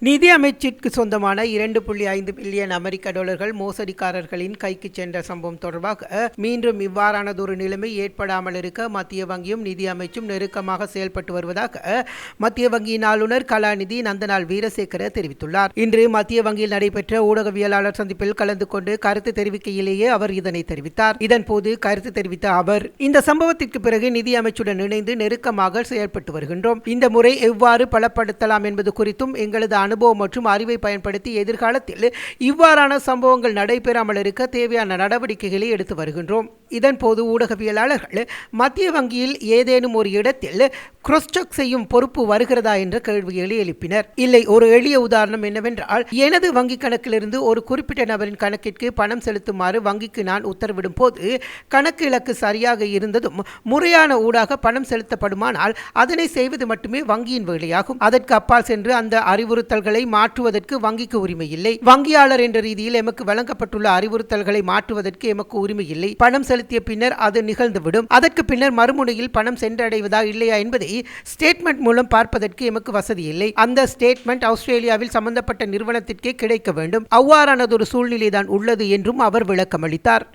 நிதி அமைச்சிற்கு சொந்தமான 2.5 பில்லியன் அமெரிக்க டாலர்கள் மோசடிக்காரர்களின் கைக்கு சென்ற சம்பவம் தொடர்பாக மீண்டும் இவ்வாறானதொரு நிலைமை ஏற்படாமல் இருக்க மத்திய வங்கியும் நிதி அமைச்சும் நெருக்கமாக செயல்பட்டு வருவதாக மத்திய வங்கியின் ஆளுநர் கலாநிதி நந்தலால் வீரசேகர தெரிவித்துள்ளார். இன்று மத்திய வங்கியில் நடைபெற்ற ஊடகவியலாளர் சந்திப்பில் கலந்து கொண்டு கருத்து தெரிவிக்கையிலேயே அவர் இதனை தெரிவித்தார். இதன்போது கருத்து தெரிவித்த அவர், இந்த சம்பவத்திற்கு பிறகு நிதி அமைச்சுடன் இணைந்து நெருக்கமாக செயல்பட்டு வருகின்றோம். இந்த முறை எவ்வாறு பலப்படுத்தலாம் என்பது குறித்தும் எங்களது அனுபவம் மற்றும் அறிவை பயன்படுத்தி எதிர்காலத்தில் இவ்வாறான சம்பவங்கள் நடைபெறாமல் இருக்க தேவையான நடவடிக்கைகளை எடுத்து வருகின்றோம். இதன்போது ஊடகவியலாளர்கள் மத்திய வங்கியில் ஏதேனும் ஒரு இடத்தில் கிராஸ் செக் செய்யும் பொறுப்பு வருகிறதா என்ற கேள்விகளை எழுப்பினர். இல்லை, ஒரு எளிய உதாரணம் என்னவென்றால், எனது வங்கி கணக்கிலிருந்து ஒரு குறிப்பிட்ட நபரின் கணக்கிற்கு பணம் செலுத்துமாறு வங்கிக்கு நான் உத்தரவிடும் போது கணக்கு இலக்கு சரியாக இருந்ததும் முறையான ஊடாக பணம் செலுத்தப்படுமானால் அதனை செய்வது மட்டுமே வங்கியின் வேலையாகும். அதற்கு அப்பால் சென்று அந்த அறிவுறுத்தல்களை மாற்றுவதற்கு வங்கிக்கு உரிமை இல்லை. வங்கியாளர் என்ற ரீதியில் எமக்கு வழங்கப்பட்டுள்ள அறிவுறுத்தல்களை மாற்றுவதற்கு எமக்கு உரிமை இல்லை. பணம் செலுத்திய பின்னர் அது நிகழ்ந்துவிடும். அதற்கு பின்னர் மறுமுனையில் பணம் சென்றடைவதா இல்லையா என்பதை ஸ்டேட்மெண்ட் மூலம் பார்ப்பதற்கு எமக்கு வசதி இல்லை. அந்த ஸ்டேட்மெண்ட் ஆஸ்திரேலியாவில் சம்பந்தப்பட்ட நிறுவனத்திற்கே கிடைக்க வேண்டும். அவ்வாறானதொரு சூழ்நிலைதான் உள்ளது என்றும் அவர் விளக்கமளித்தார்.